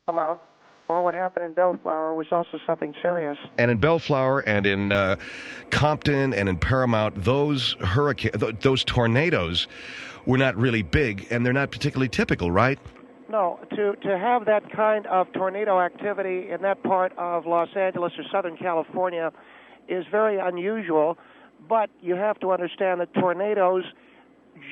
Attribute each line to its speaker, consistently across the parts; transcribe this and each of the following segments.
Speaker 1: Hello. Well, what happened in Bellflower was also something serious.
Speaker 2: And in Bellflower and in Compton and in Paramount, those tornadoes were not really big, and they're not particularly typical, right?
Speaker 1: No, to have that kind of tornado activity in that part of Los Angeles or Southern California is very unusual, but you have to understand that tornadoes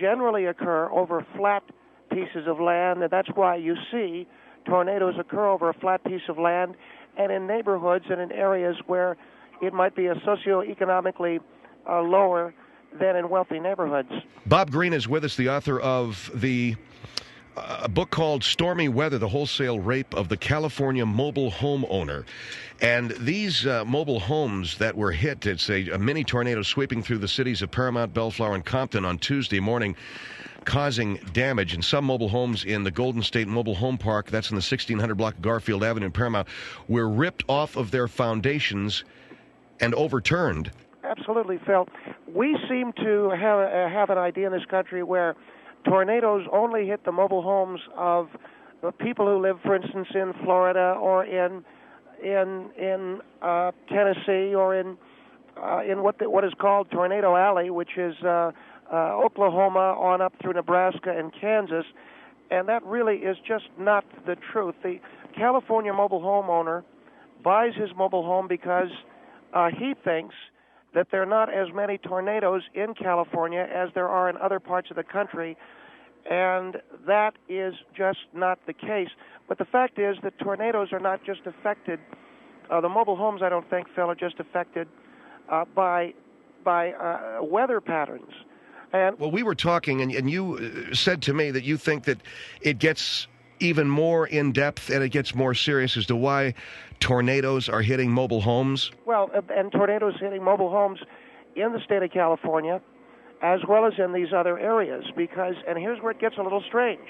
Speaker 1: generally occur over flat pieces of land, and that's why you see tornadoes occur over a flat piece of land and in neighborhoods and in areas where it might be a socioeconomically lower than in wealthy neighborhoods.
Speaker 2: Bob Greene is with us, the author of a book called Stormy Weather, the Wholesale Rape of the California Mobile Homeowner. And these mobile homes that were hit, it's a mini tornado sweeping through the cities of Paramount, Bellflower, and Compton on Tuesday morning, causing damage. And some mobile homes in the Golden State Mobile Home Park, that's in the 1600 block of Garfield Avenue in Paramount, were ripped off of their foundations and overturned.
Speaker 1: Absolutely, Phil. We seem to have an idea in this country where tornadoes only hit the mobile homes of the people who live, for instance, in Florida or in Tennessee or in what is called Tornado Alley, which is Oklahoma on up through Nebraska and Kansas, and that really is just not the truth. The California mobile homeowner buys his mobile home because he thinks that there are not as many tornadoes in California as there are in other parts of the country, and that is just not the case. But the fact is that tornadoes are not just affected, the mobile homes, I don't think, Phil, are just affected by weather patterns. And
Speaker 2: well, we were talking, and you said to me that you think that it gets even more in-depth and it gets more serious as to why tornadoes are hitting mobile homes.
Speaker 1: Well, and tornadoes hitting mobile homes in the state of California as well as in these other areas, because, and here's where it gets a little strange,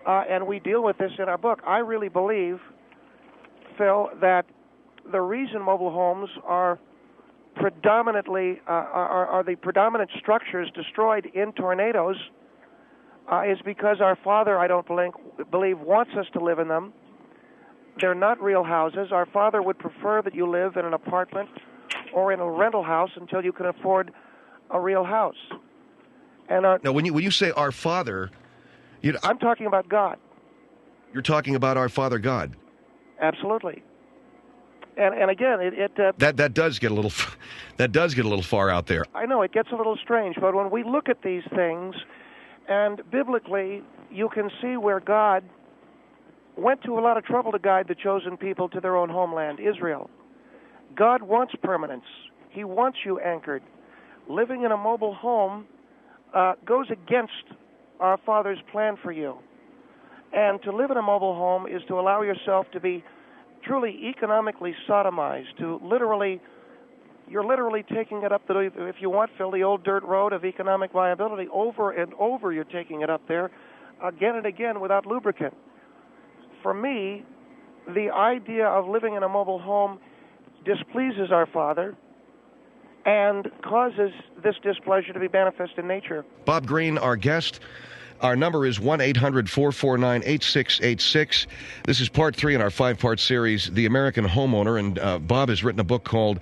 Speaker 1: and we deal with this in our book. I really believe, Phil, that the reason mobile homes are predominantly are the predominant structures destroyed in tornadoes is because our Father, I don't believe, wants us to live in them. They're not real houses. Our Father would prefer that you live in an apartment or in a rental house until you can afford a real house. And
Speaker 2: now, when you say our Father,
Speaker 1: I'm talking about God.
Speaker 2: You're talking about our Father God.
Speaker 1: Absolutely. And again,
Speaker 2: that does get a little far out there.
Speaker 1: I know it gets a little strange, but when we look at these things, and biblically, you can see where God went to a lot of trouble to guide the chosen people to their own homeland, Israel. God wants permanence. He wants you anchored. Living in a mobile home goes against our Father's plan for you. And to live in a mobile home is to allow yourself to be truly economically sodomized, you're literally taking it up, if you want, Phil, the old dirt road of economic viability. Over and over you're taking it up there, again and again, without lubricant. For me, the idea of living in a mobile home displeases our Father and causes this displeasure to be manifest in nature.
Speaker 2: Bob Greene, our guest. Our number is 1-800-449-8686. This is part 3 in our 5-part series, The American Homeowner, and Bob has written a book called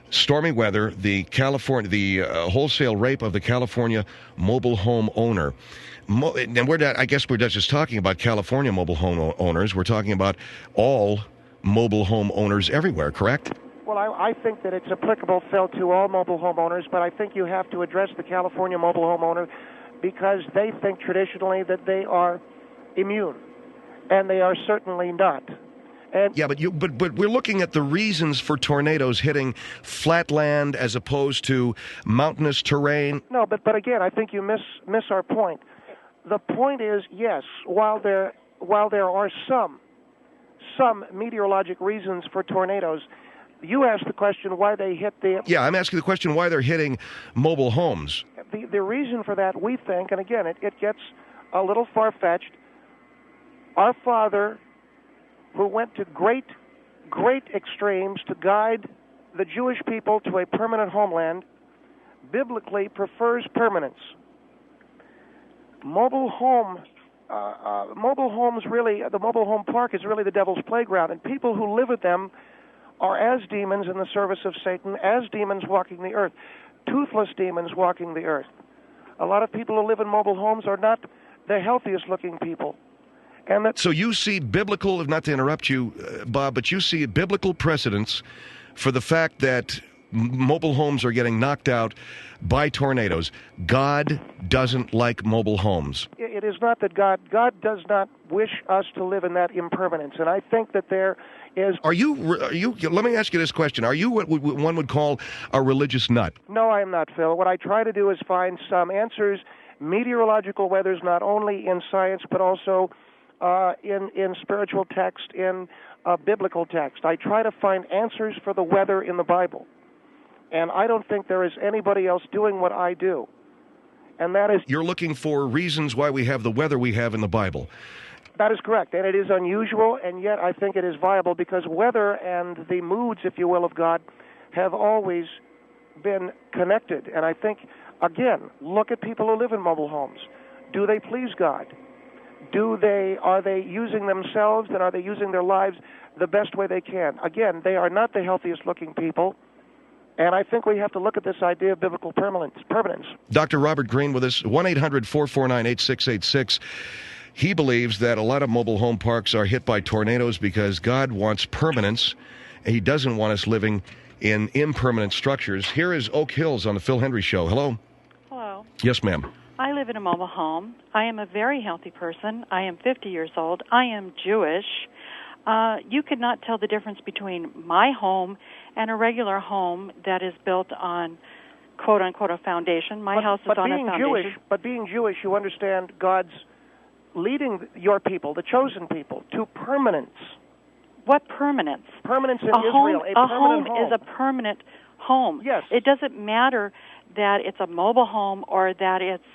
Speaker 2: Stormy Weather, the Wholesale Rape of the California Mobile Home Owner. And I guess we're not just talking about California mobile home owners. We're talking about all mobile home owners everywhere, correct?
Speaker 1: Well, I think that it's applicable, Phil, to all mobile homeowners, but I think you have to address the California mobile homeowner because they think traditionally that they are immune, and they are certainly not. And
Speaker 2: yeah, but we're looking at the reasons for tornadoes hitting flat land as opposed to mountainous terrain.
Speaker 1: No, but again, I think you miss our point. The point is, yes, while there are some meteorologic reasons for tornadoes, you asked the question why they hit the...
Speaker 2: Yeah, I'm asking the question why they're hitting mobile homes.
Speaker 1: The reason for that, we think, and again, it gets a little far-fetched, our Father, who went to great extremes to guide the Jewish people to a permanent homeland, biblically prefers permanence. Mobile home mobile homes really, the mobile home park is really the devil's playground, and people who live with them are as demons in the service of Satan, as demons walking the earth, toothless demons walking the earth. A lot of people who live in mobile homes are not the healthiest looking people. And
Speaker 2: so you see biblical, not to interrupt you, Bob, but you see biblical precedents for the fact that mobile homes are getting knocked out by tornadoes. God doesn't like mobile homes.
Speaker 1: It is not that God does not wish us to live in that impermanence, and I think that there is... Are you,
Speaker 2: let me ask you this question. Are you what one would call a religious nut?
Speaker 1: No, I am not, Phil. What I try to do is find some answers, meteorological weathers, not only in science, but also in spiritual text, in biblical text. I try to find answers for the weather in the Bible. And I don't think there is anybody else doing what I do. And that is...
Speaker 2: You're looking for reasons why we have the weather we have in the Bible.
Speaker 1: That is correct. And it is unusual, and yet I think it is viable because weather and the moods, if you will, of God have always been connected. And I think, again, look at people who live in mobile homes. Do they please God? Are they using themselves and are they using their lives the best way they can? Again, they are not the healthiest looking people. And I think we have to look at this idea of biblical permanence.
Speaker 2: Dr. Robert Green with us, 1-800-449-8686. He believes that a lot of mobile home parks are hit by tornadoes because God wants permanence. He doesn't want us living in impermanent structures. Here is Oak Hills on the Phil Hendrie Show. Hello?
Speaker 3: Hello.
Speaker 2: Yes, ma'am.
Speaker 3: I live in a mobile home. I am a very healthy person. I am 50 years old. I am Jewish. You could not tell the difference between my home and a regular home that is built on, quote-unquote, a foundation. My house is on a foundation.
Speaker 1: But being Jewish, you understand God's leading your people, the chosen people, to permanence.
Speaker 3: What permanence?
Speaker 1: Permanence in Israel.
Speaker 3: A home is a permanent home.
Speaker 1: Yes.
Speaker 3: It doesn't matter that it's a mobile home or that it's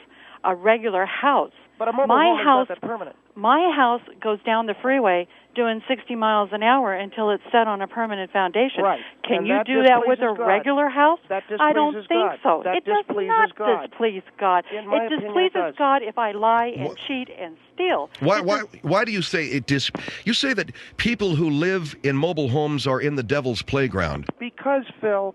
Speaker 3: a regular house.
Speaker 1: But a mobile home is not that permanent.
Speaker 3: My house goes down the freeway doing 60 miles an hour until it's set on a permanent foundation.
Speaker 1: Right.
Speaker 3: Can you do that with a regular house?
Speaker 1: That displeases
Speaker 3: I don't think so.
Speaker 1: That
Speaker 3: it does not displease God. It displeases God if I lie and cheat and steal.
Speaker 2: Why do you say it You say that people who live in mobile homes are in the devil's playground.
Speaker 1: Because, Phil,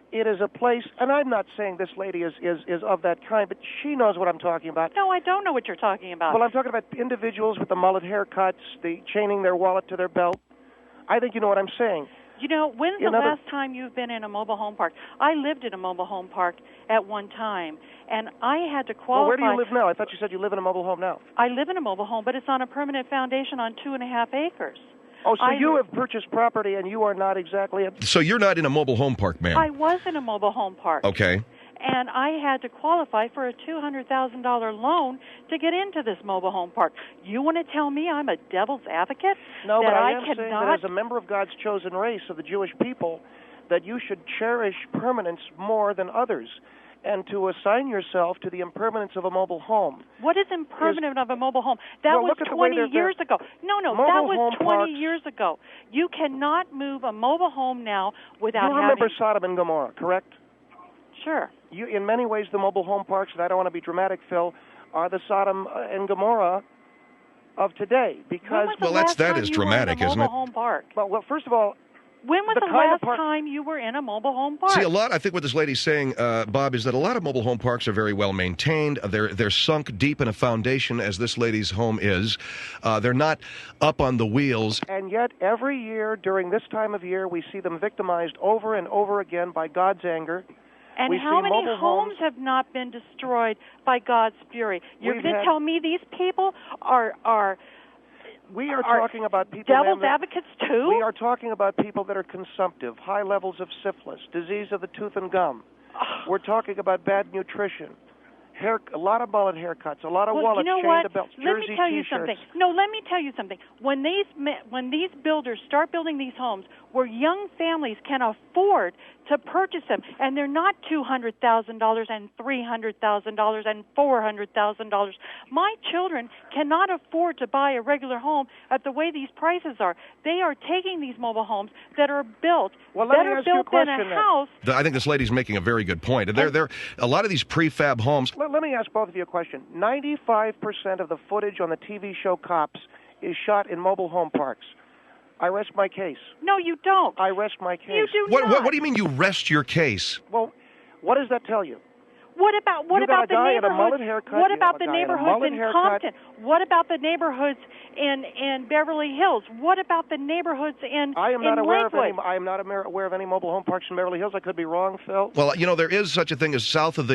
Speaker 1: it is a place, and I'm not saying this lady is of that kind, but she knows what I'm talking about.
Speaker 3: No, I don't know what you're talking about.
Speaker 1: Well, I'm talking about individuals with the mullet haircuts, the chaining their wallet to their belt. I think you know what I'm saying.
Speaker 3: You know, when's the last time you've been in a mobile home park? I lived in a mobile home park at one time, and I had to qualify.
Speaker 1: Well, where do you live now? I thought you said you live in a mobile home now.
Speaker 3: I live in a mobile home, but it's on a permanent foundation on 2.5 acres.
Speaker 1: Oh, so you have purchased property and you are not exactly...
Speaker 2: So you're not in a mobile home park, ma'am?
Speaker 3: I was in a mobile home park.
Speaker 2: Okay.
Speaker 3: And I had to qualify for a $200,000 loan to get into this mobile home park. You want to tell me I'm a devil's advocate?
Speaker 1: No, but I am saying that as a member of God's chosen race of the Jewish people, that you should cherish permanence more than others, and to assign yourself to the impermanence of a mobile home.
Speaker 3: What is impermanent of a mobile home? That was 20 years ago. No, that was 20 years ago. You cannot move a mobile home now without
Speaker 1: You remember Sodom and Gomorrah, correct?
Speaker 3: Sure.
Speaker 1: In many ways, the mobile home parks, and I don't want to be dramatic, Phil, are the Sodom and Gomorrah of today. Because
Speaker 2: that is dramatic, isn't it?
Speaker 3: Home park?
Speaker 1: Well, first of all,
Speaker 3: when was the last time you were in a mobile home park?
Speaker 2: See, I think what this lady's saying, Bob, is that a lot of mobile home parks are very well maintained. They're sunk deep in a foundation, as this lady's home is. They're not up on the wheels.
Speaker 1: And yet, every year during this time of year, we see them victimized over and over again by God's anger.
Speaker 3: And how many homes have not been destroyed by God's fury? You're going to tell me these people are
Speaker 1: we are talking about people...
Speaker 3: Devil's advocates, too?
Speaker 1: We are talking about people that are consumptive, high levels of syphilis, disease of the tooth and gum. We're talking about bad nutrition, a lot of mullet haircuts, a lot of wallets, chain to belts, jersey
Speaker 3: Let me tell you something. When these builders start building these homes where young families can afford to purchase them, and they're not $200,000 and $300,000 and $400,000. My children cannot afford to buy a regular home at the way these prices are. They are taking these mobile homes that are built in a house.
Speaker 2: I think this lady's making a very good point. A lot of these prefab homes.
Speaker 1: let me ask both of you a question. 95% of the footage on the TV show Cops is shot in mobile home parks. I rest my case.
Speaker 3: No, you don't.
Speaker 1: I rest my case.
Speaker 3: You do not.
Speaker 2: What do you mean you rest your case?
Speaker 1: Well, what does that tell you?
Speaker 3: What about the neighborhoods? What about the neighborhoods in Compton? What about the neighborhoods in Beverly Hills? What about the neighborhoods in
Speaker 1: I am not aware
Speaker 3: Lakewood?
Speaker 1: I am not aware of any mobile home parks in Beverly Hills. I could be wrong, Phil.
Speaker 2: Well, there is such a thing as south of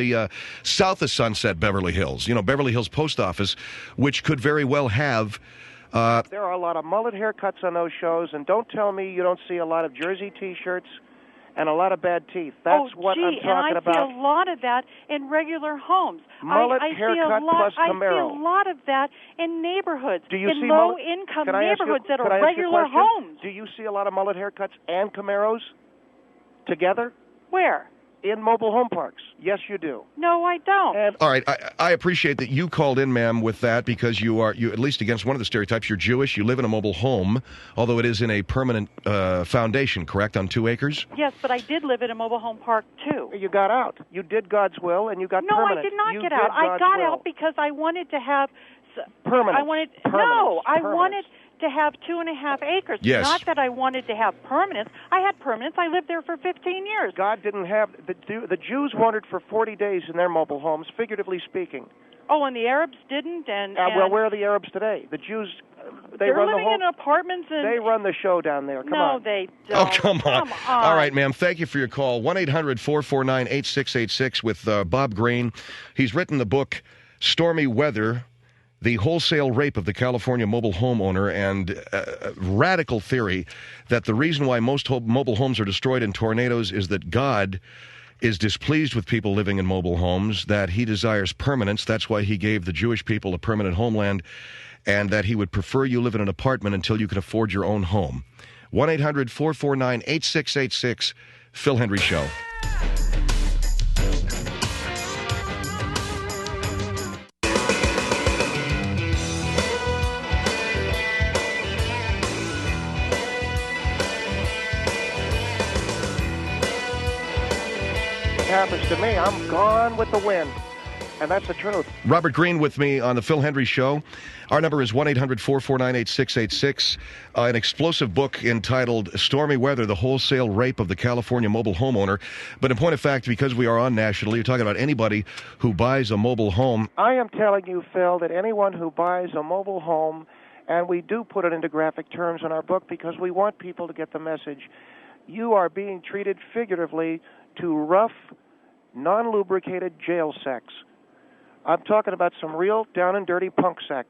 Speaker 2: Sunset, Beverly Hills. Beverly Hills Post Office, which could very well have.
Speaker 1: There are a lot of mullet haircuts on those shows, and don't tell me you don't see a lot of jersey T-shirts and a lot of bad teeth. That's what I'm talking about.
Speaker 3: I see a lot of that in regular homes.
Speaker 1: Mullet haircut plus Camaro.
Speaker 3: I see a lot of that in neighborhoods,
Speaker 1: in
Speaker 3: low-income neighborhoods that are regular homes.
Speaker 1: Do you see a lot of mullet haircuts and Camaros together?
Speaker 3: Where?
Speaker 1: In mobile home parks. Yes, you do.
Speaker 3: No, I don't.
Speaker 2: All right, I appreciate that you called in, ma'am, with that because you at least against one of the stereotypes. You're Jewish. You live in a mobile home, although it is in a permanent foundation, correct, on 2 acres?
Speaker 3: Yes, but I did live in a mobile home park, too.
Speaker 1: You got out. You did God's will, and you got permanent.
Speaker 3: No, I did not get out. I got out because I wanted to have...
Speaker 1: Permanent.
Speaker 3: I wanted to have 2.5 acres.
Speaker 2: Yes.
Speaker 3: Not that I wanted to have permanence. I had permanence. I lived there for 15 years.
Speaker 1: God didn't have... The Jews wandered for 40 days in their mobile homes, figuratively speaking.
Speaker 3: Oh, and the Arabs didn't?
Speaker 1: Well, where are the Arabs today? The Jews...
Speaker 3: They're living in apartments and...
Speaker 1: They run the show down there. Come on.
Speaker 3: No, they don't.
Speaker 2: Oh, come on. All right, ma'am. Thank you for your call. 1-800-449-8686 with Bob Green. He's written the book Stormy Weather, The Wholesale Rape of the California Mobile Homeowner, and radical theory that the reason why most mobile homes are destroyed in tornadoes is that God is displeased with people living in mobile homes, that he desires permanence. That's why he gave the Jewish people a permanent homeland, and that he would prefer you live in an apartment until you can afford your own home. 1-800-449-8686, Phil Hendrie Show.
Speaker 1: Happens to me, I'm gone with the wind. And that's the truth.
Speaker 2: Robert Green with me on the Phil Hendrie Show. Our number is 1-800-449-8686. An explosive book entitled Stormy Weather, The Wholesale Rape of the California Mobile Homeowner. But in point of fact, because we are on nationally, you're talking about anybody who buys a mobile home.
Speaker 1: I am telling you, Phil, that anyone who buys a mobile home, and we do put it into graphic terms in our book because we want people to get the message, you are being treated figuratively to rough, non-lubricated jail sex. I'm talking about some real down and dirty punk sex.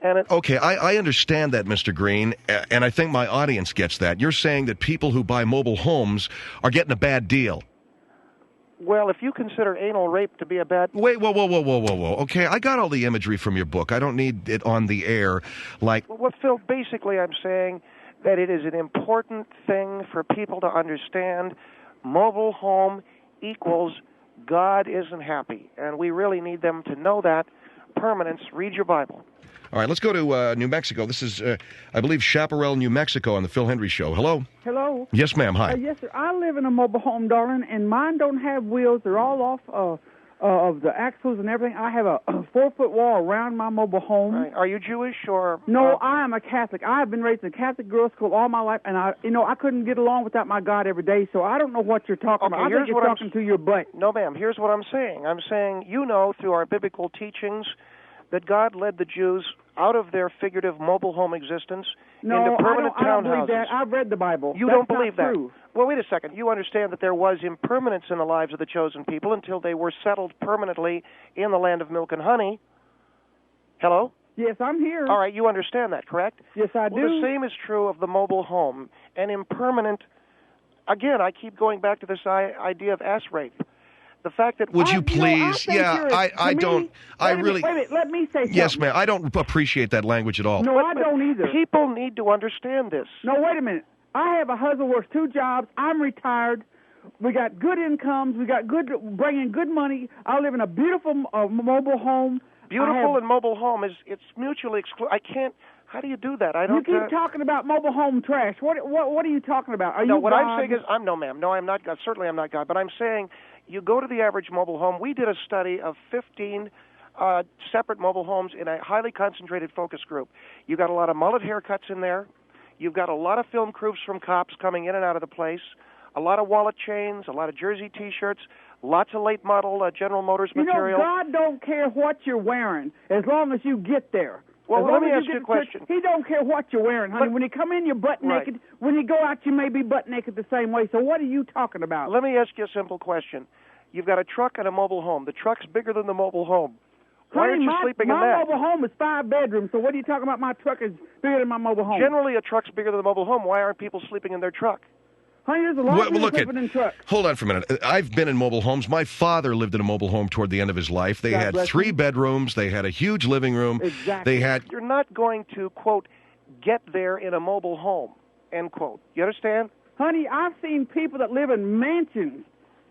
Speaker 2: Okay, I understand that, Mr. Green, and I think my audience gets that. You're saying that people who buy mobile homes are getting a bad deal.
Speaker 1: Well, if you consider anal rape to be a bad...
Speaker 2: Wait, whoa. Okay, I got all the imagery from your book. I don't need it on the air like...
Speaker 1: Well, Phil, basically I'm saying that it is an important thing for people to understand. Mobile home equals God isn't happy, and we really need them to know that. Permanence, read your Bible.
Speaker 2: All right, let's go to New Mexico. This is, I believe, Chaparral, New Mexico on the Phil Hendrie Show. Hello?
Speaker 4: Hello?
Speaker 2: Yes, ma'am. Hi.
Speaker 4: Yes, sir. I live in a mobile home, darling, and mine don't have wheels. They're all off of the axles and everything. I have a 4-foot wall around my mobile home.
Speaker 1: Right. Are you Jewish or...
Speaker 4: No, I am a Catholic. I have been raised in a Catholic girls' school all my life, and I couldn't get along without my God every day, so I don't know what you're talking about. I think you're talking to your butt.
Speaker 1: No, ma'am. Here's what I'm saying. I'm saying, through our biblical teachings, that God led the Jews out of their figurative mobile home existence into permanent townhouses.
Speaker 4: I don't believe that. I've read the Bible.
Speaker 1: You don't believe that? True. Well, wait a second. You understand that there was impermanence in the lives of the chosen people until they were settled permanently in the land of milk and honey. Hello?
Speaker 4: Yes, I'm here.
Speaker 1: All right, you understand that, correct?
Speaker 4: Yes, I do.
Speaker 1: The same is true of the mobile home. And impermanent, again, I keep going back to this idea of ass rape. The fact that...
Speaker 2: Would you please? I don't... I really...
Speaker 4: Wait a minute, let me say something.
Speaker 2: Yes, ma'am. I don't appreciate that language at all.
Speaker 4: No, I don't either.
Speaker 1: People need to understand this.
Speaker 4: No, wait a minute. I have a husband who works 2 jobs. I'm retired. We got good incomes. We got bringing good money. I live in a beautiful mobile home.
Speaker 1: Beautiful and mobile home it's mutually exclusive. I can't How do you do that? I don't.
Speaker 4: You keep talking about mobile home trash. What are you talking about? Are
Speaker 1: no,
Speaker 4: you
Speaker 1: what
Speaker 4: God?
Speaker 1: I'm saying is, no, ma'am. No, I'm not God. Certainly, I'm not God. But I'm saying, you go to the average mobile home. We did a study of 15 separate mobile homes in a highly concentrated focus group. You've got a lot of mullet haircuts in there. You've got a lot of film crews from cops coming in and out of the place. A lot of wallet chains. A lot of jersey T-shirts. Lots of late model General Motors material.
Speaker 4: God don't care what you're wearing as long as you get there.
Speaker 1: Well, let me ask you a question.
Speaker 4: He don't care what you're wearing, honey. When you come in, you're butt naked.
Speaker 1: Right.
Speaker 4: When you go out, you may be butt naked the same way. So what are you talking about?
Speaker 1: Let me ask you a simple question. You've got a truck and a mobile home. The truck's bigger than the mobile home. Why aren't you sleeping in that?
Speaker 4: My mobile home is 5 bedrooms, so what are you talking about? My truck is bigger than my mobile home.
Speaker 1: Generally, a truck's bigger than the mobile home. Why aren't people sleeping in their truck?
Speaker 4: Honey, there's a lot of people sleeping in trucks.
Speaker 2: Hold on for a minute. I've been in mobile homes. My father lived in a mobile home toward the end of his life. They had 3 bedrooms. They had a huge living room.
Speaker 4: Exactly.
Speaker 2: They had.
Speaker 1: You're not going to, quote, get there in a mobile home, end quote. You understand?
Speaker 4: Honey, I've seen people that live in mansions,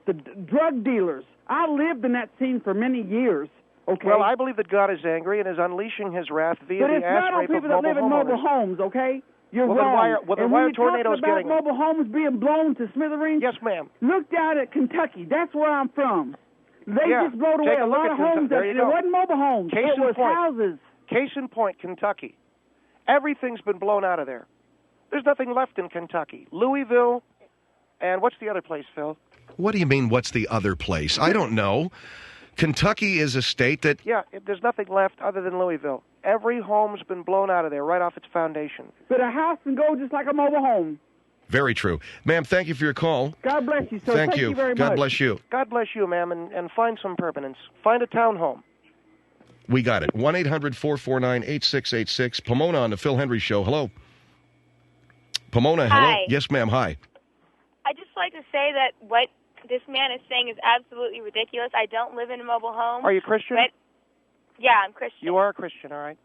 Speaker 4: the drug dealers. I lived in that scene for many years. Okay.
Speaker 1: Well, I believe that God is angry and is unleashing his wrath via
Speaker 4: but
Speaker 1: the ass rape of mobile homeowners. But it's not on people that live in mobile homes, okay? You're wrong. Then why are tornadoes
Speaker 4: getting them? Mobile homes being blown to smithereens?
Speaker 1: Yes, ma'am.
Speaker 4: Look down at Kentucky. That's where I'm from. They just blowed away a lot of homes.
Speaker 1: It
Speaker 4: wasn't mobile homes. It was houses.
Speaker 1: Case in point, Kentucky. Everything's been blown out of there. There's nothing left in Kentucky. Louisville, and what's the other place, Phil?
Speaker 2: What do you mean, what's the other place? I don't know. Kentucky is a state that...
Speaker 1: Yeah, there's nothing left other than Louisville. Every home's been blown out of there, right off its foundation.
Speaker 4: But a house can go just like a mobile home.
Speaker 2: Very true. Ma'am, thank you for your call.
Speaker 4: God bless you, sir.
Speaker 2: Thank you
Speaker 4: very much.
Speaker 2: God bless you.
Speaker 1: God bless you, ma'am, and find some permanence. Find a townhome.
Speaker 2: We got it. 1-800-449-8686. Pomona on the Phil Hendrie Show. Hello. Pomona, hello.
Speaker 5: Hi.
Speaker 2: Yes, ma'am. Hi.
Speaker 5: I just like to say that what this man is saying is absolutely ridiculous. I don't live in a mobile home.
Speaker 1: Are you Christian?
Speaker 5: But, yeah, I'm Christian.
Speaker 1: You are a Christian, all right.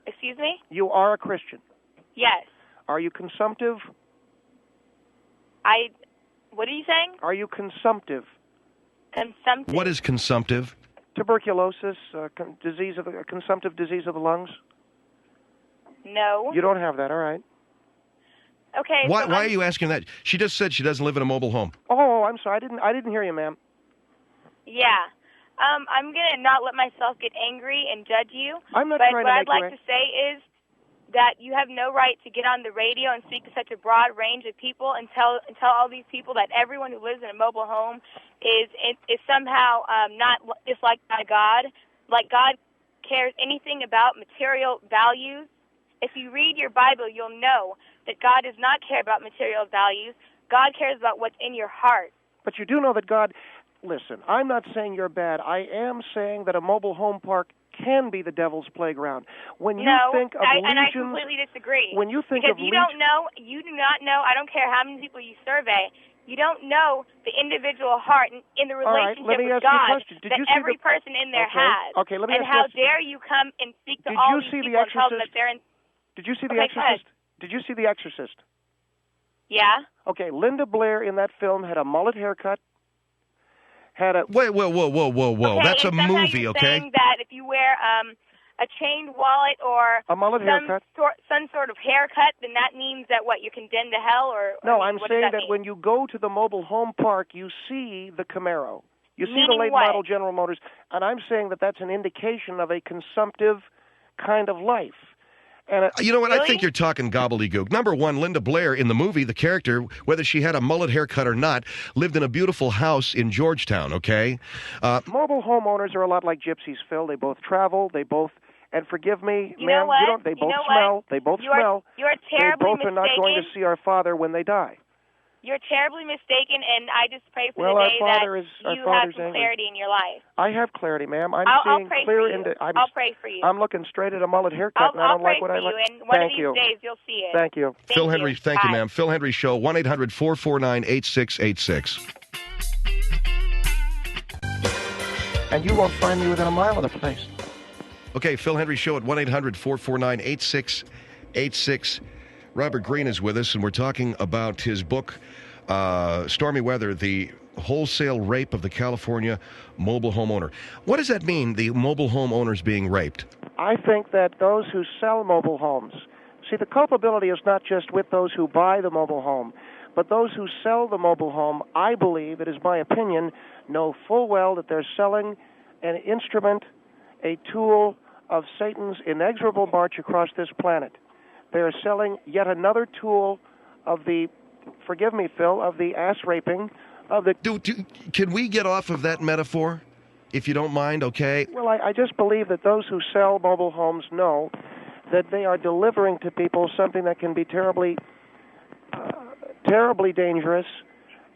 Speaker 5: Excuse me?
Speaker 1: You are a Christian.
Speaker 5: Yes.
Speaker 1: Are you consumptive?
Speaker 5: What are you saying?
Speaker 1: Are you consumptive?
Speaker 5: Consumptive.
Speaker 2: What is consumptive?
Speaker 1: Tuberculosis, consumptive disease of the lungs?
Speaker 5: No.
Speaker 1: You don't have that, all right.
Speaker 5: Okay.
Speaker 2: Why are you asking that? She just said she doesn't live in a mobile home.
Speaker 1: Oh, I'm sorry. I didn't hear you, ma'am.
Speaker 5: Yeah. I'm going to not let myself get angry and judge you.
Speaker 1: I'm not
Speaker 5: trying
Speaker 1: to
Speaker 5: make you. But what I'd like to say is that you have no right to get on the radio and speak to such a broad range of people and tell all these people that everyone who lives in a mobile home is somehow not disliked by God. Like God cares anything about material values. If you read your Bible, you'll know that God does not care about material values. God cares about what's in your heart.
Speaker 1: But you do know that God... Listen, I'm not saying you're bad. I am saying that a mobile home park can be the devil's playground. When you think of legions...
Speaker 5: and I completely disagree.
Speaker 1: When you think
Speaker 5: because
Speaker 1: of
Speaker 5: you do not know, I don't care how many people you survey, you don't know the individual heart in the relationship with God that every person in there has.
Speaker 1: Okay, let me
Speaker 5: and
Speaker 1: ask you
Speaker 5: how dare you come and speak to all these people and tell them that they're in...
Speaker 1: Did you see The Exorcist? Did you see The Exorcist?
Speaker 5: Yeah.
Speaker 1: Okay, Linda Blair in that film had a mullet haircut.
Speaker 2: Wait, whoa.
Speaker 5: Okay,
Speaker 2: that's a movie, okay?
Speaker 5: Saying that if you wear a chained wallet or
Speaker 1: a mullet haircut,
Speaker 5: some sort of haircut, then that means that you're condemned to hell, or
Speaker 1: no?
Speaker 5: I'm
Speaker 1: saying that when you go to the mobile home park, you see the Camaro, you see the late model General Motors, and I'm saying that that's an indication of a consumptive kind of life. And
Speaker 2: you know what?
Speaker 5: Really?
Speaker 2: I think you're talking gobbledygook. Number one, Linda Blair in the movie, the character, whether she had a mullet haircut or not, lived in a beautiful house in Georgetown, okay?
Speaker 1: Mobile homeowners are a lot like gypsies, Phil. They both travel. They both, and forgive me,
Speaker 5: ma'am,
Speaker 1: they both smell. They both smell.
Speaker 5: You're terribly
Speaker 1: They both
Speaker 5: mistaken.
Speaker 1: are not going to see our Father when they die.
Speaker 5: You're terribly mistaken, and I just pray for the day that you have some clarity in your life.
Speaker 1: I have clarity, ma'am.
Speaker 5: I'll pray
Speaker 1: clear
Speaker 5: for you.
Speaker 1: into.
Speaker 5: I'll pray for you.
Speaker 1: I'm looking straight at a mullet haircut, and I don't like what I like.
Speaker 5: And one of these days you'll see it.
Speaker 1: Thank you.
Speaker 2: Phil Hendrie, thank you, ma'am. Phil Hendrie Show, 1-800-449-8686.
Speaker 1: And you won't find me within a mile of the place.
Speaker 2: Okay, Phil Hendrie Show at 1-800-449-8686. Robert Greene is with us, and we're talking about his book, Stormy Weather, the wholesale rape of the California mobile home owner. What does that mean, the mobile home owners being raped?
Speaker 1: I think that those who sell mobile homes, see, the culpability is not just with those who buy the mobile home, but those who sell the mobile home, I believe, it is my opinion, know full well that they're selling an instrument, a tool of Satan's inexorable march across this planet. They are selling yet another tool of the, forgive me, Phil, of the ass raping, of the...
Speaker 2: Can we get off of that metaphor, if you don't mind, okay?
Speaker 1: Well, I just believe that those who sell mobile homes know that they are delivering to people something that can be terribly dangerous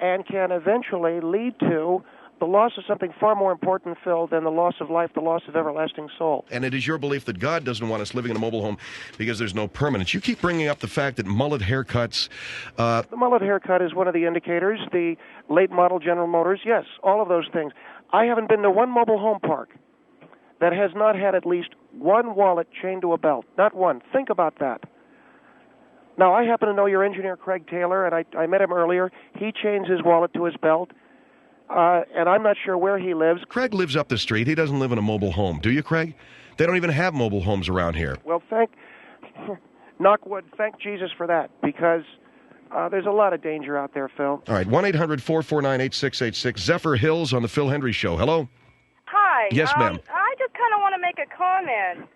Speaker 1: and can eventually lead to the loss of something far more important, Phil, than the loss of life, the loss of everlasting soul.
Speaker 2: And it is your belief that God doesn't want us living in a mobile home because there's no permanence. You keep bringing up the fact that mullet haircuts...
Speaker 1: The mullet haircut is one of the indicators. The late model General Motors, yes, all of those things. I haven't been to one mobile home park that has not had at least one wallet chained to a belt. Not one. Think about that. Now, I happen to know your engineer, Craig Taylor, and I met him earlier. He chains his wallet to his belt. And I'm not sure where he lives.
Speaker 2: Craig lives up the street. He doesn't live in a mobile home. Do you, Craig? They don't even have mobile homes around here.
Speaker 1: Well, knock wood, thank Jesus for that, because there's a lot of danger out there, Phil.
Speaker 2: All right, 1-800-449-8686. Zephyr Hills on the Phil Hendrie Show. Hello?
Speaker 6: Hi.
Speaker 2: Yes, ma'am.
Speaker 6: I just kind of want to make a comment.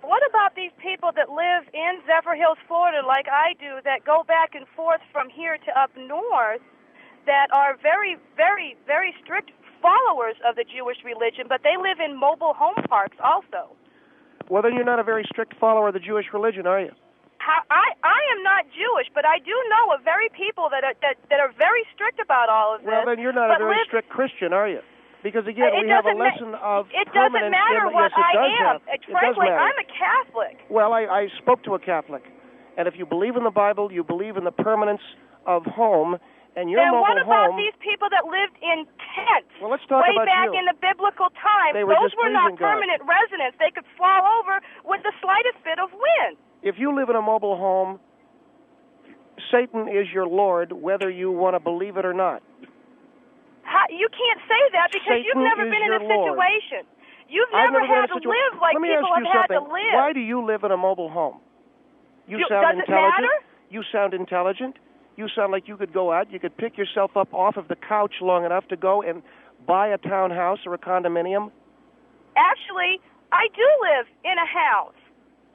Speaker 6: What about these people that live in Zephyr Hills, Florida, like I do, that go back and forth from here to up north, that are very, very, very strict followers of the Jewish religion, but they live in mobile home parks also?
Speaker 1: Well, then you're not a very strict follower of the Jewish religion, are you?
Speaker 6: I am not Jewish, but I do know of very people that are very strict about all of this.
Speaker 1: Well, then you're not a very strict Christian, are you? Because, again, we have a lesson of
Speaker 6: it doesn't matter what I am. Frankly, I'm a Catholic.
Speaker 1: Well, I spoke to a Catholic. And if you believe in the Bible, you believe in the permanence of home, and your mobile home...
Speaker 6: Then what about these people that lived in tents
Speaker 1: well, let's talk
Speaker 6: way
Speaker 1: about
Speaker 6: back
Speaker 1: you.
Speaker 6: in the biblical times? Those were not permanent residents. They could fall over with the slightest bit of wind.
Speaker 1: If you live in a mobile home, Satan is your Lord, whether you want to believe it or not.
Speaker 6: You can't say that because
Speaker 1: Satan
Speaker 6: you've never been in a situation. You've never had to live like people have had to live.
Speaker 1: Why do you live in a mobile home? You sound
Speaker 6: does
Speaker 1: intelligent.
Speaker 6: It matter?
Speaker 1: You sound intelligent. You sound like you could go out, you could pick yourself up off of the couch long enough to go and buy a townhouse or a condominium.
Speaker 6: Actually, I do live in a house.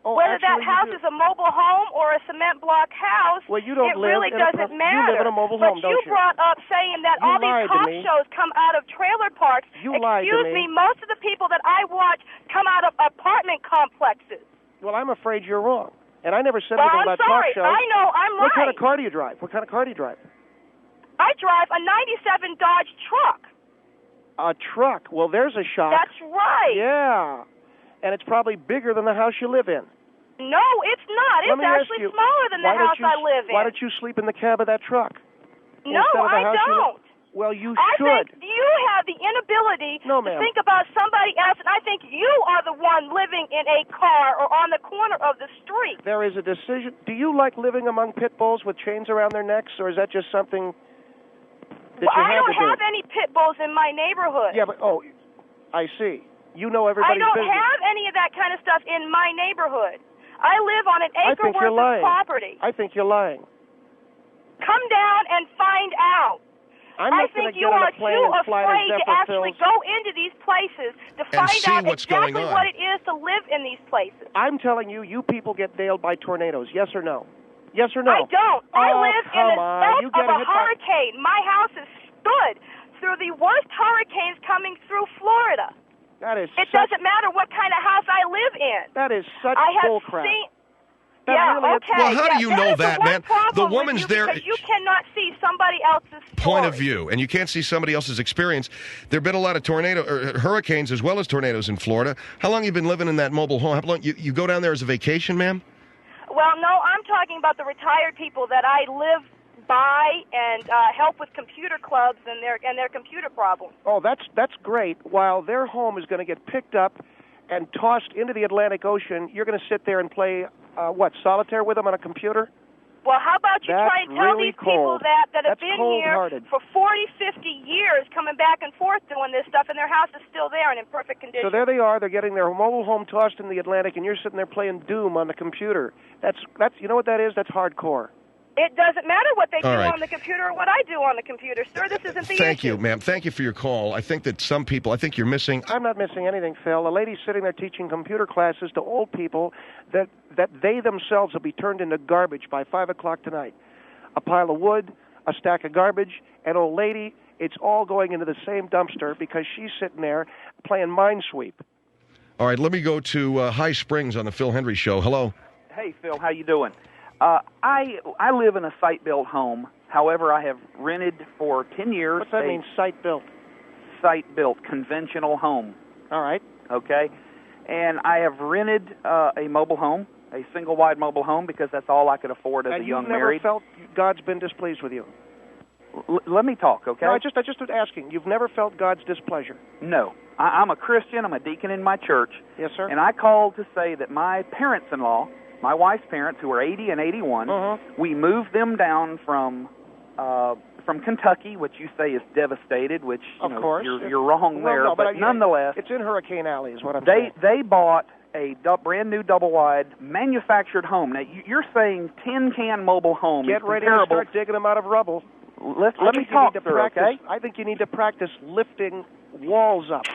Speaker 1: Oh,
Speaker 6: whether that house is a mobile home or a cement block house,
Speaker 1: well, you don't
Speaker 6: it really doesn't matter.
Speaker 1: You live in a mobile home,
Speaker 6: but you brought up saying that all these cop shows come out of trailer parks.
Speaker 1: You lied to me.
Speaker 6: Excuse me, most of the people that I watch come out of apartment complexes.
Speaker 1: Well, I'm afraid you're wrong. And I never said anything about talk shows.
Speaker 6: I know, I'm right.
Speaker 1: What kind of car do you drive? What kind of car do you drive?
Speaker 6: I drive a 97 Dodge truck.
Speaker 1: A truck? Well, there's a shock.
Speaker 6: That's right.
Speaker 1: Yeah. And it's probably bigger than the house you live in.
Speaker 6: No, it's not. It's actually smaller than the house I live in.
Speaker 1: Why don't you sleep in the cab of that truck?
Speaker 6: No, I don't.
Speaker 1: Well, you should.
Speaker 6: I think you have the inability to think about somebody else, and I think you are the one living in a car or on the corner of the street.
Speaker 1: There is a decision. Do you like living among pit bulls with chains around their necks, or is that just something that you had to do?
Speaker 6: I don't have any pit bulls in my neighborhood.
Speaker 1: Yeah, but, I see. You know everybody's business.
Speaker 6: I don't have any of that kind of stuff in my neighborhood. I live on an acre worth of property.
Speaker 1: I think you're lying.
Speaker 6: Come down and find out.
Speaker 1: I think you are too
Speaker 6: afraid to actually go into these places to find out exactly what it is to live in these places.
Speaker 1: I'm telling you, you people get nailed by tornadoes. Yes or no? Yes or no?
Speaker 6: I don't. I live in the belt of a hurricane. My house has stood through the worst hurricanes coming through Florida. It doesn't matter what kind of house I live in.
Speaker 1: That is such bullcrap.
Speaker 2: Well, how do you know that, man? The woman's there.
Speaker 6: Because you cannot see somebody else's
Speaker 2: point of view, and you can't see somebody else's experience. There have been a lot of hurricanes as well as tornadoes in Florida. How long have you been living in that mobile home? How long you go down there as a vacation, ma'am?
Speaker 6: Well, no, I'm talking about the retired people that I live by and help with computer clubs and their computer problems.
Speaker 1: Oh, that's great. While their home is going to get picked up and tossed into the Atlantic Ocean, you're going to sit there and play solitaire with them on a computer?
Speaker 6: Well, how about you try and tell
Speaker 1: really
Speaker 6: these people
Speaker 1: cold.
Speaker 6: that have
Speaker 1: That's
Speaker 6: been
Speaker 1: cold-hearted.
Speaker 6: here for 40, 50 years coming back and forth doing this stuff, and their house is still there and in perfect condition.
Speaker 1: So there they are. They're getting their mobile home tossed in the Atlantic, and you're sitting there playing Doom on the computer. That's you know what that is? That's hardcore.
Speaker 6: It doesn't matter what they do
Speaker 2: All right.
Speaker 6: on the computer or what I do on the computer, sir. This isn't the issue.
Speaker 2: Thank you, ma'am. Thank you for your call. I think that some people, I think you're missing.
Speaker 1: I'm not missing anything, Phil. A lady's sitting there teaching computer classes to old people that they themselves will be turned into garbage by 5 o'clock tonight. A pile of wood, a stack of garbage, an old lady, it's all going into the same dumpster because she's sitting there playing Minesweep.
Speaker 2: All right, let me go to High Springs on the Phil Hendrie Show. Hello.
Speaker 7: Hey, Phil, how you doing? I live in a site-built home. However, I have rented for 10 years.
Speaker 1: What's that mean, site-built?
Speaker 7: Site-built, conventional home.
Speaker 1: All right.
Speaker 7: Okay? And I have rented a mobile home, a single-wide mobile home, because that's all I could afford as a young married.
Speaker 1: And you've never felt God's been displeased with you?
Speaker 7: Let me talk, okay?
Speaker 1: No, I just was asking. You've never felt God's displeasure?
Speaker 7: No. I'm a Christian. I'm a deacon in my church.
Speaker 1: Yes, sir.
Speaker 7: And I called to say that my parents-in-law, my wife's parents, who are 80 and 81, we moved them down from Kentucky, which you say is devastated, which
Speaker 1: of course
Speaker 7: you're wrong there,
Speaker 1: no,
Speaker 7: but nonetheless,
Speaker 1: it's in Hurricane Alley, is what I'm saying.
Speaker 7: They bought a brand new double-wide manufactured home. Now you're saying tin can mobile home.
Speaker 1: Get
Speaker 7: is
Speaker 1: ready
Speaker 7: comparable.
Speaker 1: to start digging them out of rubble.
Speaker 7: Let me talk, sir, okay?
Speaker 1: I think you need to practice lifting walls up.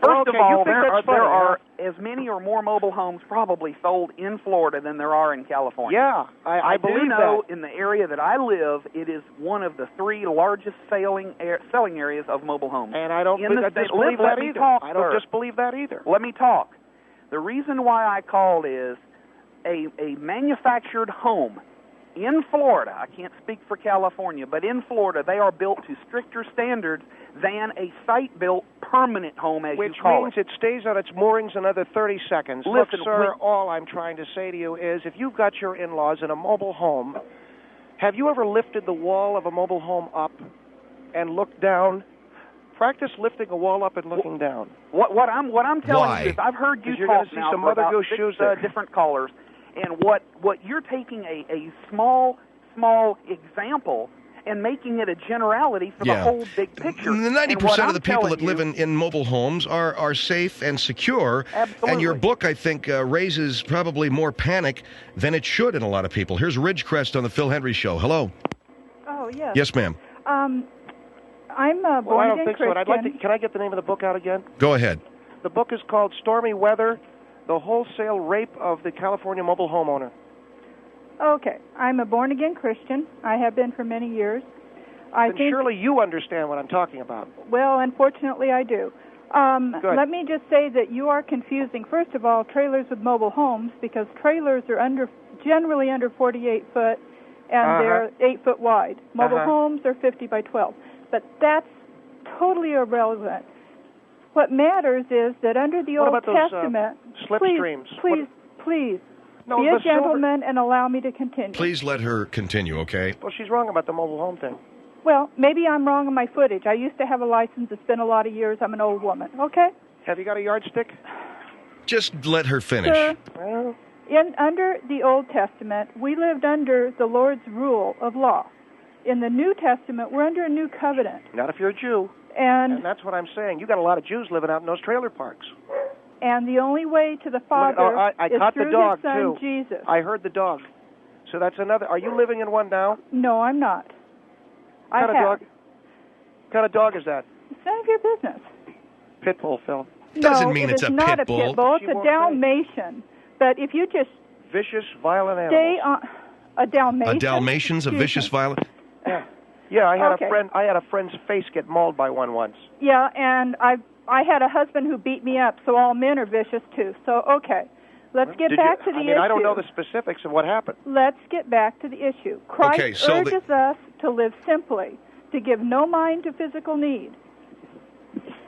Speaker 7: First of all, there are
Speaker 1: huh?
Speaker 7: as many or more mobile homes probably sold in Florida than there are in California.
Speaker 1: Yeah, I believe
Speaker 7: do know
Speaker 1: that.
Speaker 7: In the area that I live, it is one of the 3 largest selling areas of mobile homes.
Speaker 1: And I don't disbelieve
Speaker 7: Let
Speaker 1: that
Speaker 7: me
Speaker 1: either.
Speaker 7: talk,
Speaker 1: I don't
Speaker 7: sir.
Speaker 1: disbelieve that either.
Speaker 7: Let me talk. The reason why I called is a manufactured home in Florida. I can't speak for California, but in Florida, they are built to stricter standards than a site-built permanent home, as
Speaker 1: Which
Speaker 7: you call
Speaker 1: means it stays on its moorings another 30 seconds.
Speaker 7: Listen,
Speaker 1: Look, sir, all I'm trying to say to you is if you've got your in-laws in a mobile home, have you ever lifted the wall of a mobile home up and looked down? Practice lifting a wall up and looking down.
Speaker 7: What I'm telling
Speaker 2: Why?
Speaker 7: you is I've heard you
Speaker 1: you're
Speaker 7: talk
Speaker 1: gonna see
Speaker 7: now
Speaker 1: some
Speaker 7: for
Speaker 1: Mother
Speaker 7: about
Speaker 1: Goose
Speaker 7: 6
Speaker 1: shoes there.
Speaker 7: different callers, and what you're taking a small example and making it a generality for the whole big picture.
Speaker 2: 90% of the people that live in mobile homes are safe and secure.
Speaker 7: Absolutely.
Speaker 2: And your book, I think, raises probably more panic than it should in a lot of people. Here's Ridgecrest on the Phil Hendrie Show. Hello.
Speaker 8: Oh, yes.
Speaker 2: Yes, ma'am.
Speaker 8: I'm a
Speaker 1: Well, I don't
Speaker 8: born-again
Speaker 1: think
Speaker 8: Christian.
Speaker 1: so. I'd like to. Can I get the name of the book out again?
Speaker 2: Go ahead.
Speaker 1: The book is called Stormy Weather, The Wholesale Rape of the California Mobile Homeowner.
Speaker 8: Okay. I'm a born-again Christian. I have been for many years.
Speaker 1: Then surely you understand what I'm talking about.
Speaker 8: Well, unfortunately, I do.
Speaker 1: Good.
Speaker 8: Let me just say that you are confusing, first of all, trailers with mobile homes, because trailers are generally under 48 foot, and they're 8 foot wide. Mobile homes are 50 by 12. But that's totally irrelevant. What matters is that under the Old Testament,
Speaker 1: slipstreams?
Speaker 8: Please,
Speaker 1: No,
Speaker 8: be a
Speaker 1: the silver-
Speaker 8: gentleman and allow me to continue.
Speaker 2: Please let her continue, okay?
Speaker 1: Well, she's wrong about the mobile home thing.
Speaker 8: Well, maybe I'm wrong on my footage. I used to have a license. It's been a lot of years. I'm an old woman. Okay?
Speaker 1: Have you got a yardstick?
Speaker 2: Just let her finish.
Speaker 8: Sir,
Speaker 1: Well,
Speaker 8: under the Old Testament, we lived under the Lord's rule of law. In the New Testament, we're under a new covenant.
Speaker 1: not if you're a Jew.
Speaker 8: And
Speaker 1: that's what I'm saying. You got a lot of Jews living out in those trailer parks.
Speaker 8: the only way to the Father
Speaker 1: I
Speaker 8: is
Speaker 1: caught
Speaker 8: through
Speaker 1: the dog,
Speaker 8: His Son,
Speaker 1: too.
Speaker 8: Jesus.
Speaker 1: I heard the dog. So that's another. Are you living in one now?
Speaker 8: No, I'm not.
Speaker 1: What kind of dog? What kind of dog is that?
Speaker 8: It's none of your business.
Speaker 1: Pit bull, Phil.
Speaker 2: Doesn't
Speaker 8: no,
Speaker 2: mean
Speaker 8: it
Speaker 2: it's
Speaker 8: is
Speaker 2: a
Speaker 8: not
Speaker 2: pit bull.
Speaker 8: a pit bull. It's
Speaker 1: She
Speaker 8: a
Speaker 1: won't say.
Speaker 8: Dalmatian. But if you just
Speaker 1: Vicious, violent animals.
Speaker 8: stay on a Dalmatian.
Speaker 2: A Dalmatian's a
Speaker 8: Excuse
Speaker 2: vicious,
Speaker 8: me.
Speaker 2: violent.
Speaker 1: Yeah, I had
Speaker 8: Okay.
Speaker 1: I had a friend's face get mauled by one once.
Speaker 8: Yeah, and I had a husband who beat me up, so all men are vicious too. So okay, let's get back to the issue.
Speaker 1: I don't know the specifics of what happened.
Speaker 8: Let's get back to the issue. Christ
Speaker 2: Okay, so
Speaker 8: urges us to live simply, to give no mind to physical need.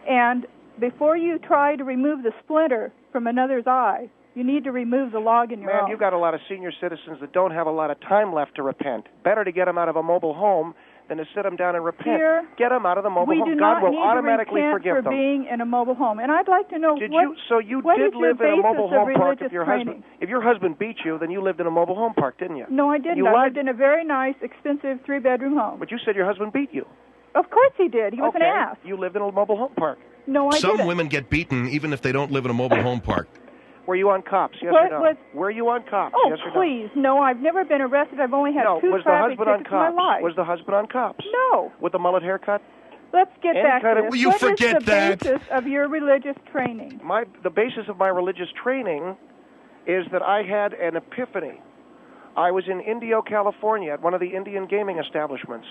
Speaker 8: And before you try to remove the splinter from another's eye, you need to remove the log in your
Speaker 1: Man,
Speaker 8: own.
Speaker 1: you've got a lot of senior citizens that don't have a lot of time left to repent. Better to get them out of a mobile home than to sit them down and repent.
Speaker 8: Dear,
Speaker 1: Get them out of the mobile
Speaker 8: we
Speaker 1: home.
Speaker 8: do
Speaker 1: God
Speaker 8: not
Speaker 1: will
Speaker 8: need
Speaker 1: automatically
Speaker 8: to repent
Speaker 1: forgive
Speaker 8: for
Speaker 1: them.
Speaker 8: being in a mobile home. And I'd like to know
Speaker 1: So you
Speaker 8: what
Speaker 1: did
Speaker 8: is your
Speaker 1: live in a mobile
Speaker 8: basis of
Speaker 1: home park
Speaker 8: religious
Speaker 1: if your
Speaker 8: training?
Speaker 1: if your husband beat you, then you lived in a mobile home park, didn't you?
Speaker 8: No, I didn't.
Speaker 1: You
Speaker 8: I
Speaker 1: lied.
Speaker 8: lived in a very nice, expensive 3-bedroom home.
Speaker 1: But you said your husband beat you.
Speaker 8: Of course he did. He was
Speaker 1: okay.
Speaker 8: an ass.
Speaker 1: You lived in a mobile home park.
Speaker 8: No, I didn't.
Speaker 2: Some women get beaten even if they don't live in a mobile home park.
Speaker 1: Were you on cops? Yes
Speaker 8: What
Speaker 1: or no?
Speaker 8: was-
Speaker 1: Were you on cops?
Speaker 8: Oh,
Speaker 1: yes or
Speaker 8: please. No, I've never been arrested. I've only had
Speaker 1: no?
Speaker 8: 2
Speaker 1: Was the
Speaker 8: traffic
Speaker 1: husband on
Speaker 8: tickets in my
Speaker 1: cops?
Speaker 8: life.
Speaker 1: Was the husband on cops?
Speaker 8: No.
Speaker 1: With the mullet haircut?
Speaker 8: Let's get
Speaker 1: Any
Speaker 8: back
Speaker 1: kind
Speaker 8: to
Speaker 1: of-
Speaker 8: this.
Speaker 2: Will you
Speaker 8: What is
Speaker 2: forget
Speaker 8: the
Speaker 2: that?
Speaker 8: basis of your religious training?
Speaker 1: The basis of my religious training is that I had an epiphany. I was in Indio, California, at one of the Indian gaming establishments.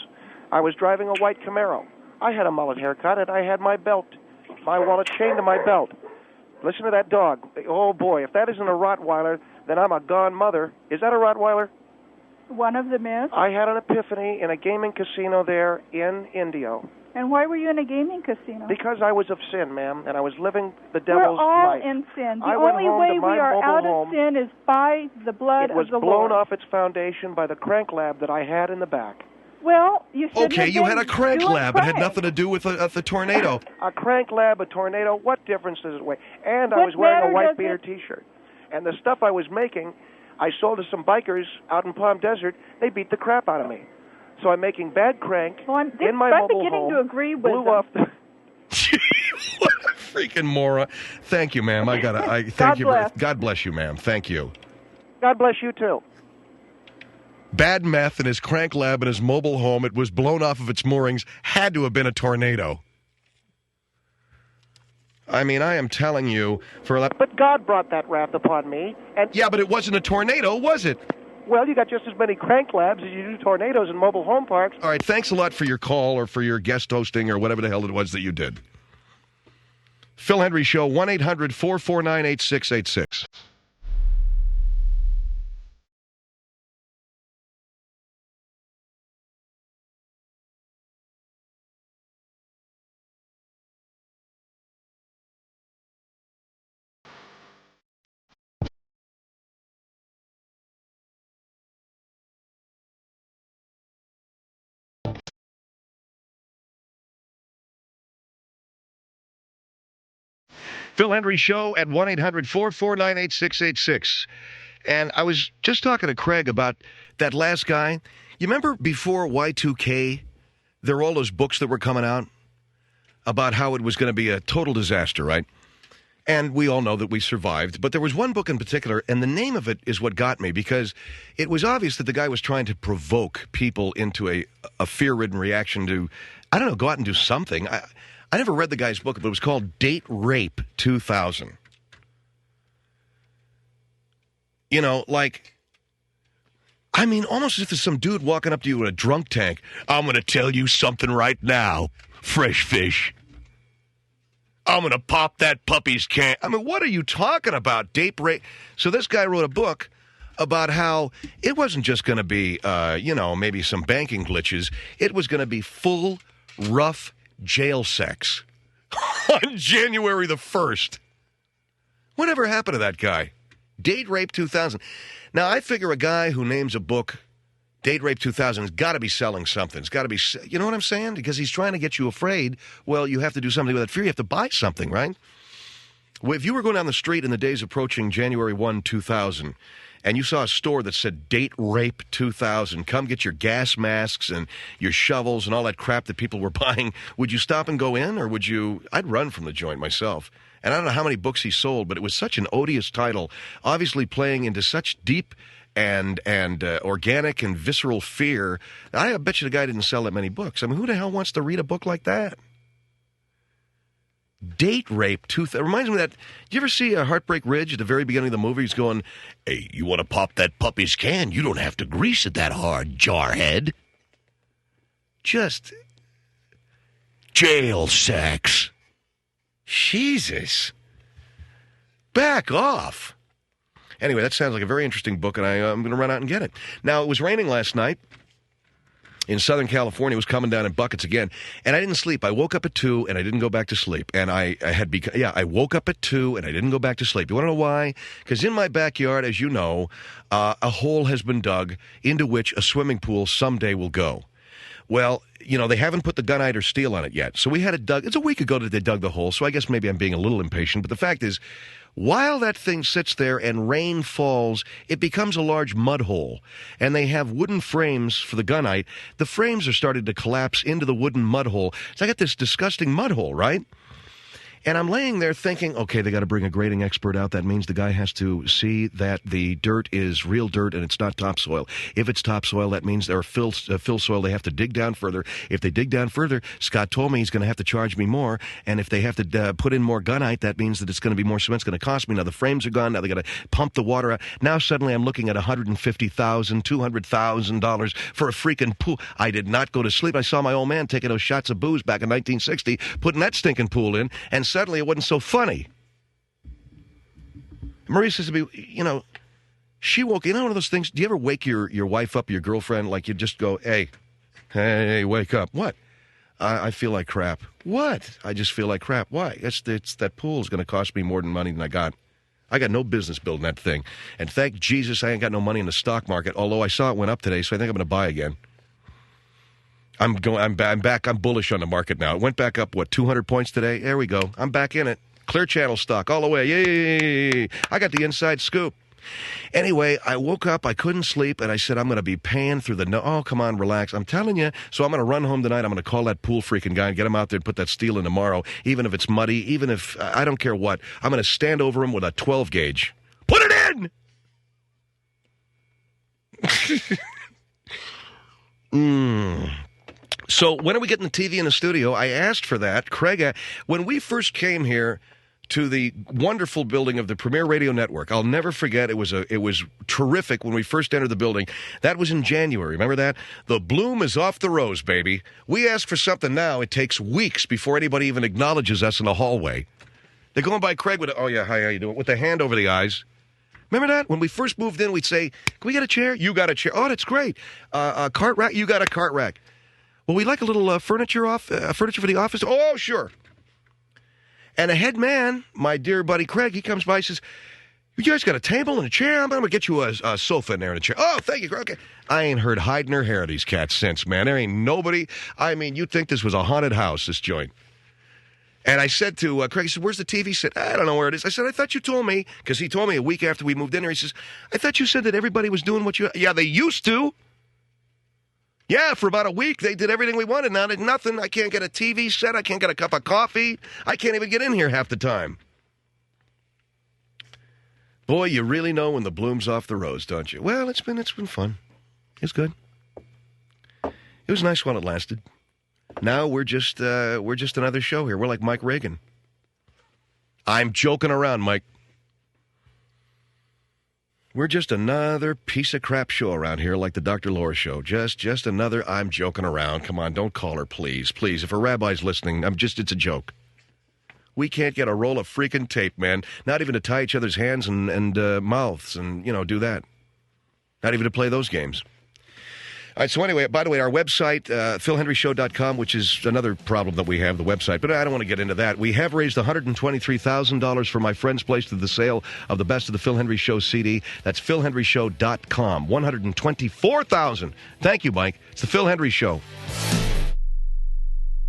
Speaker 1: I was driving a white Camaro. I had a mullet haircut, and I had my belt, my wallet chained to my belt. Listen to that dog. Oh, boy, if that isn't a Rottweiler, then I'm a gone mother. Is that a Rottweiler?
Speaker 8: One of them is.
Speaker 1: I had an epiphany in a gaming casino there in Indio.
Speaker 8: And why were you in a gaming casino?
Speaker 1: Because I was of sin, ma'am, and I was living the
Speaker 8: We're
Speaker 1: devil's
Speaker 8: all
Speaker 1: life.
Speaker 8: in sin. The
Speaker 1: I went
Speaker 8: only
Speaker 1: home
Speaker 8: way
Speaker 1: to
Speaker 8: we
Speaker 1: my
Speaker 8: are
Speaker 1: mobile
Speaker 8: out
Speaker 1: home.
Speaker 8: of sin is by the blood
Speaker 1: It was
Speaker 8: of the
Speaker 1: blown
Speaker 8: Lord.
Speaker 1: off its foundation by the crank lab that I had in the back.
Speaker 8: Well, you should.
Speaker 2: Okay, you had a crank lab. It had nothing to do with the tornado.
Speaker 1: A crank lab, a tornado, what difference does it make? And I
Speaker 8: What
Speaker 1: was wearing
Speaker 8: matter
Speaker 1: a white
Speaker 8: does
Speaker 1: beater
Speaker 8: it-
Speaker 1: T-shirt. And the stuff I was making, I sold to some bikers out in Palm Desert. They beat the crap out of me. So I'm making bad crank in my
Speaker 8: I'm
Speaker 1: mobile
Speaker 8: beginning
Speaker 1: home.
Speaker 8: to agree with
Speaker 1: blew
Speaker 8: them.
Speaker 1: off the...
Speaker 2: What a freaking moron. Thank you, ma'am. Thank
Speaker 8: God
Speaker 2: you.
Speaker 8: bless.
Speaker 2: God bless you, ma'am. Thank you.
Speaker 1: God bless you, too.
Speaker 2: Bad meth in his crank lab in his mobile home. It was blown off of its moorings. Had to have been a tornado. I mean, I am telling you,
Speaker 1: But God brought that wrath upon me. And
Speaker 2: yeah, but it wasn't a tornado, was it?
Speaker 1: well, you got just as many crank labs as you do tornadoes in mobile home parks.
Speaker 2: All right, thanks a lot for your call or for your guest hosting or whatever the hell it was that you did. Phil Hendrie Show, 1-800-449-8686. Phil Hendrie Show at 1-800-449-8686. And I was just talking to Craig about that last guy. You remember before Y2K, there were all those books that were coming out about how it was going to be a total disaster, right? And we all know that we survived. But there was one book in particular, and the name of it is what got me, because it was obvious that the guy was trying to provoke people into a fear-ridden reaction to, I don't know, go out and do something. I never read the guy's book, but it was called Date Rape 2000. You know, like, I mean, almost as if there's some dude walking up to you in a drunk tank. I'm going to tell you something right now, fresh fish. I'm going to pop that puppy's can. I mean, what are you talking about? Date rape. So this guy wrote a book about how it wasn't just going to be, maybe some banking glitches. It was going to be full, rough jail sex on January the 1st. Whatever happened to that guy? Date Rape 2000. Now, I figure a guy who names a book Date Rape 2000 has got to be selling something. It's got to be, you know what I'm saying? Because he's trying to get you afraid. Well, you have to do something with that fear. You have to buy something, right? Well, if you were going down the street in the days approaching January 1, 2000, and you saw a store that said Date Rape 2000, come get your gas masks and your shovels and all that crap that people were buying, would you stop and go in, or would you? I'd run from the joint myself. And I don't know how many books he sold, but it was such an odious title, obviously playing into such deep and organic and visceral fear. I bet you the guy didn't sell that many books. I mean, who the hell wants to read a book like that? Date Rape 2000. Reminds me of that. Did you ever see Heartbreak Ridge at the very beginning of the movie? He's going, hey, you want to pop that puppy's can? You don't have to grease it that hard, jarhead. Just jail sex. Jesus. Back off. Anyway, that sounds like a very interesting book, and I'm going to run out and get it. Now, it was raining last night in Southern California. It was coming down in buckets again, and I didn't sleep. I woke up at 2, and I didn't go back to sleep. And I woke up at 2, and I didn't go back to sleep. You want to know why? Because in my backyard, as you know, a hole has been dug into which a swimming pool someday will go. Well, they haven't put the gunite or steel on it yet. So we had it dug. It's a week ago that they dug the hole, so I guess maybe I'm being a little impatient. But the fact is, while that thing sits there and rain falls, it becomes a large mud hole. And they have wooden frames for the gunite. The frames are starting to collapse into the wooden mud hole. So I got this disgusting mud hole, right? And I'm laying there thinking, okay, they got to bring a grading expert out. That means the guy has to see that the dirt is real dirt and it's not topsoil. If it's topsoil, that means they're fill soil. They have to dig down further. If they dig down further, Scott told me he's going to have to charge me more. And if they have to put in more gunite, that means that it's going to be more cement. It's going to cost me. Now the frames are gone. Now they got to pump the water out. Now suddenly I'm looking at $150,000, $200,000 for a freaking pool. I did not go to sleep. I saw my old man taking those shots of booze back in 1960, putting that stinking pool in, and suddenly it wasn't so funny. Marie says to me, she woke, one of those things, do you ever wake your wife up, your girlfriend, like you just go, hey, wake up. What? I feel like crap. What? I just feel like crap. Why? It's that pool is going to cost me more money than I got. I got no business building that thing. And thank Jesus I ain't got no money in the stock market, although I saw it went up today, so I think I'm going to buy again. I'm back. I'm bullish on the market now. It went back up, 200 points today? There we go. I'm back in it. Clear Channel stock all the way. Yay! I got the inside scoop. Anyway, I woke up. I couldn't sleep, and I said, I'm going to be paying through the... Oh, come on, relax. I'm telling you. So I'm going to run home tonight. I'm going to call that pool freaking guy and get him out there and put that steel in tomorrow, even if it's muddy, even if... I don't care what. I'm going to stand over him with a 12 gauge. Put it in! So when are we getting the TV in the studio? I asked for that. Craig, when we first came here to the wonderful building of the Premier Radio Network, I'll never forget, it was terrific when we first entered the building. That was in January. Remember that? The bloom is off the rose, baby. We ask for something now, it takes weeks before anybody even acknowledges us in the hallway. They're going by Craig with, oh yeah, hi, how you doing? With the hand over the eyes. Remember that? When we first moved in, we'd say, can we get a chair? You got a chair. Oh, that's great. A cart rack? You got a cart rack. Well, we like a little furniture for the office. Oh, sure. And a head man, my dear buddy Craig, he comes by and says, you guys got a table and a chair? I'm going to get you a sofa in there and a chair. Oh, thank you, Craig. Okay. I ain't heard hide nor hair of these cats since, man. There ain't nobody. I mean, you'd think this was a haunted house, this joint. And I said to Craig, he said, where's the TV? He said, I don't know where it is. I said, I thought you told me, because he told me a week after we moved in here, he says, I thought you said that everybody was doing what you... Yeah, they used to. Yeah, for about a week, they did everything we wanted. Now, there's nothing. I can't get a TV set. I can't get a cup of coffee. I can't even get in here half the time. Boy, you really know when the bloom's off the rose, don't you? Well, it's been fun. It's good. It was nice while it lasted. Now we're just another show here. We're like Mike Reagan. I'm joking around, Mike. We're just another piece of crap show around here, like the Dr. Laura show. Just another, I'm joking around. Come on, don't call her, please. Please, if a rabbi's listening, it's a joke. We can't get a roll of freaking tape, man. Not even to tie each other's hands and mouths and, do that. Not even to play those games. All right, so anyway, by the way, our website, philhendryshow.com, which is another problem that we have, the website, but I don't want to get into that. We have raised $123,000 for my friend's place through the sale of the Best of the Phil Hendrie Show CD. That's philhendryshow.com. $124,000. Thank you, Mike. It's the Phil Hendrie Show.